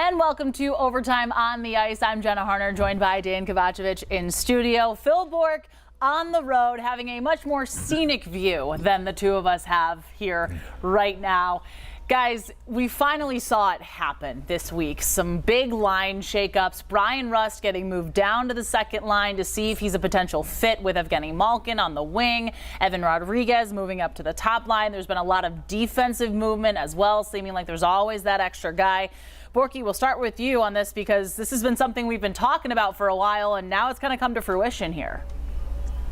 And welcome to Overtime on the Ice. I'm Jenna Harner, joined by Dejan Kovacevic in studio. Phil Bourque on the road, having a much more scenic view than the two of us have here right now. Guys, we finally saw it happen this week. Some big line shakeups. Bryan Rust getting moved down to the second line to see if he's a potential fit with Evgeny Malkin on the wing. Evan Rodriguez moving up to the top line. There's been a lot of defensive movement as well, seeming like there's always that extra guy. Bourque, we'll start with you on this because this has been something we've been talking about for a while, and now it's kind of come to fruition here.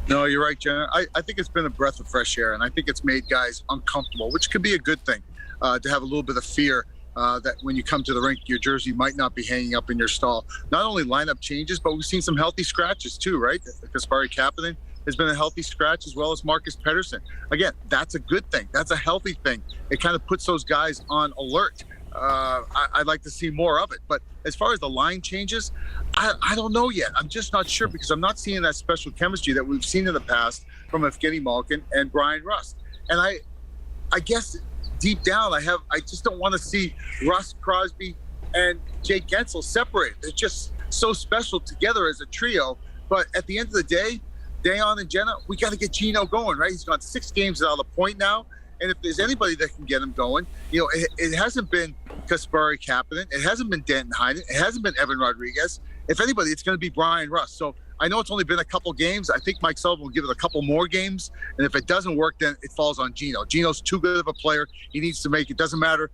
No, you're right, Jenna. I think it's been a breath of fresh air, and I think it's made guys uncomfortable, which could be a good thing. To have a little bit of fear that when you come to the rink, your jersey might not be hanging up in your stall. Not only lineup changes, but we've seen some healthy scratches too, right? Kasperi Kapanen has been a healthy scratch, as well as Marcus Pettersson. Again, that's a good thing. That's a healthy thing. It kind of puts those guys on alert. I'd like to see more of it. But as far as the line changes, I don't know yet. I'm just not sure because I'm not seeing that special chemistry that we've seen in the past from Evgeny Malkin and Bryan Rust. And I guess deep down, I just don't want to see Rust, Crosby, and Jake Gensel separated. They're just so special together as a trio. But at the end of the day, Dejan and Jenna, we got to get Gino going, right? He's gone 6 games without a point now. And if there's anybody that can get him going, it hasn't been Kasperi Kapanen. It hasn't been Danton Heinen. It hasn't been Evan Rodriguez. If anybody, it's going to be Bryan Rust. So I know it's only been a couple games. I think Mike Sullivan will give it a couple more games. And if it doesn't work, then it falls on Gino. Gino's too good of a player. He needs to make it. Doesn't matter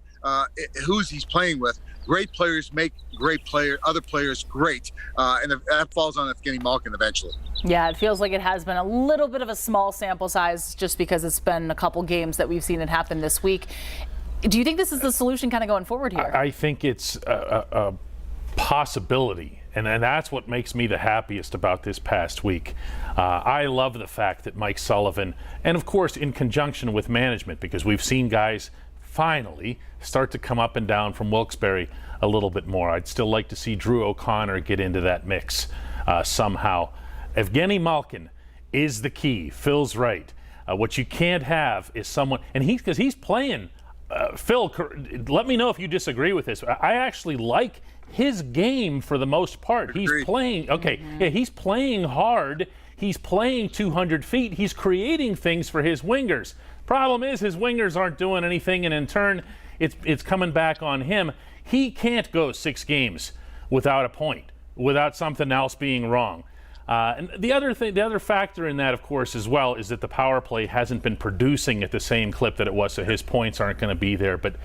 who's he's playing with. Great players make other players great. And that falls on Evgeny Malkin eventually. Yeah, it feels like it has been a little bit of a small sample size just because it's been a couple games that we've seen it happen this week. Do you think this is the solution kind of going forward here? I think it's a possibility. And that's what makes me the happiest about this past week. I love the fact that Mike Sullivan, and of course in conjunction with management, because we've seen guys finally start to come up and down from Wilkes-Barre a little bit more. I'd still like to see Drew O'Connor get into that mix somehow. Evgeny Malkin is the key. Phil's right. What you can't have is someone, and because he's playing, Phil, let me know if you disagree with this. I actually like his game for the most part. He's playing, yeah, he's playing hard. He's playing 200 feet. He's creating things for his wingers. Problem is his wingers aren't doing anything, and in turn, it's coming back on him. He can't go 6 games without a point, without something else being wrong. And the other factor in that, of course, as well, is that the power play hasn't been producing at the same clip that it was, so his points aren't going to be there. But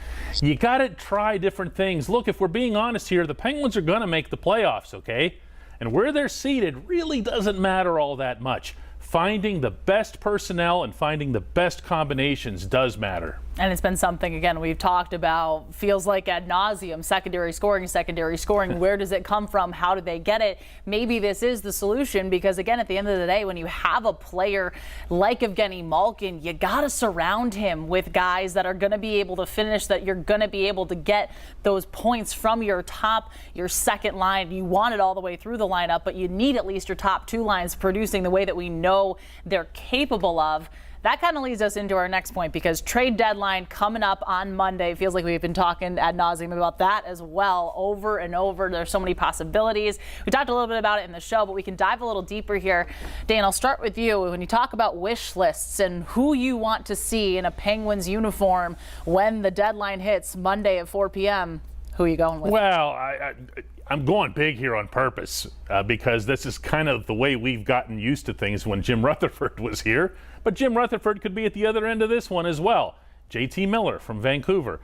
you got to try different things. Look, if we're being honest here, the Penguins are going to make the playoffs, okay? And where they're seated really doesn't matter all that much. Finding the best personnel and finding the best combinations does matter. And it's been something, again, we've talked about, feels like ad nauseum, secondary scoring. Where does it come from? How do they get it? Maybe this is the solution because, again, at the end of the day, when you have a player like Evgeny Malkin, you got to surround him with guys that are going to be able to finish, that you're going to be able to get those points from your top, your second line. You want it all the way through the lineup, but you need at least your top 2 lines producing the way that we know they're capable of. That kind of leads us into our next point because trade deadline coming up on Monday. Feels like we've been talking ad nauseum about that as well over and over. There's so many possibilities. We talked a little bit about it in the show, but we can dive a little deeper here. Dan, I'll start with you. When you talk about wish lists and who you want to see in a Penguins uniform when the deadline hits Monday at 4 p.m., who are you going with? Well, I'm going big here on purpose because this is kind of the way we've gotten used to things when Jim Rutherford was here. But Jim Rutherford could be at the other end of this one as well. JT Miller from Vancouver.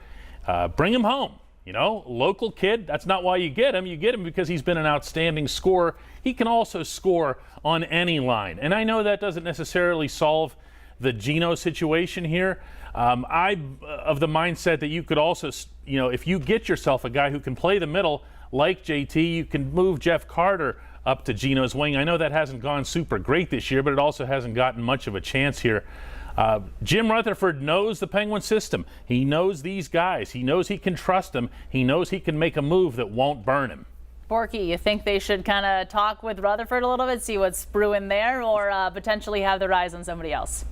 Bring him home. Local kid. That's not why you get him. You get him because he's been an outstanding scorer. He can also score on any line. And I know that doesn't necessarily solve the Gino situation here. I'm of the mindset that you could also, if you get yourself a guy who can play the middle like JT, you can move Jeff Carter up to Gino's wing. I know that hasn't gone super great this year, but it also hasn't gotten much of a chance here. Jim Rutherford knows the Penguin system. He knows these guys. He knows he can trust them. He knows he can make a move that won't burn him. Bourque, you think they should kind of talk with Rutherford a little bit, see what's brewing there, or potentially have their eyes on somebody else?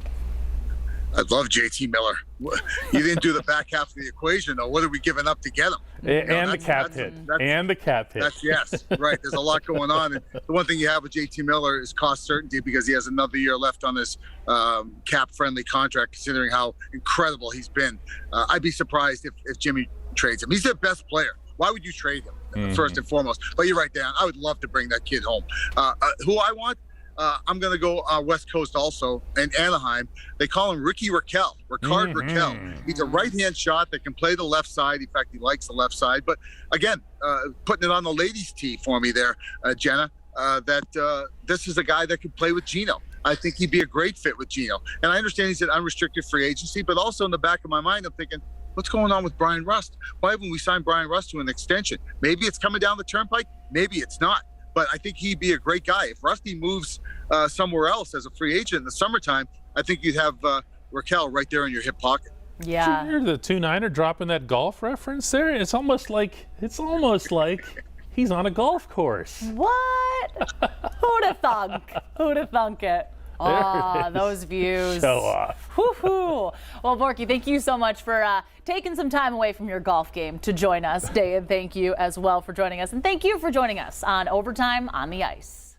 I love JT Miller. You didn't do the back half of the equation, though. What are we giving up to get him? And the cap hit. And the cap hit. Yes, right. There's a lot going on. And the one thing you have with JT Miller is cost certainty because he has another year left on this cap-friendly contract, considering how incredible he's been. I'd be surprised if Jimmy trades him. He's their best player. Why would you trade him, first and foremost? But you're right, Dan. I would love to bring that kid home. Who I want? I'm going to go West Coast also, in Anaheim. They call him Ricky Raquel, Raquel. He's a right-hand shot that can play the left side. In fact, he likes the left side. But again, putting it on the ladies' tee for me there, Jenna, this is a guy that could play with Gino. I think he'd be a great fit with Gino. And I understand he's an unrestricted free agency, but also in the back of my mind, I'm thinking, what's going on with Brian Rust? Why haven't we signed Brian Rust to an extension? Maybe it's coming down the turnpike. Maybe it's not. But I think he'd be a great guy. If Rusty moves somewhere else as a free agent in the summertime, I think you'd have Raquel right there in your hip pocket. Yeah. Did you hear the 2-9er dropping that golf reference there? It's almost like he's on a golf course. What? Who'd have thunk? Who'd have thunk it? Oh, those views. Show off. Woo-hoo. Well, Bourque, thank you so much for taking some time away from your golf game to join us. Dan, thank you as well for joining us. And thank you for joining us on Overtime on the Ice.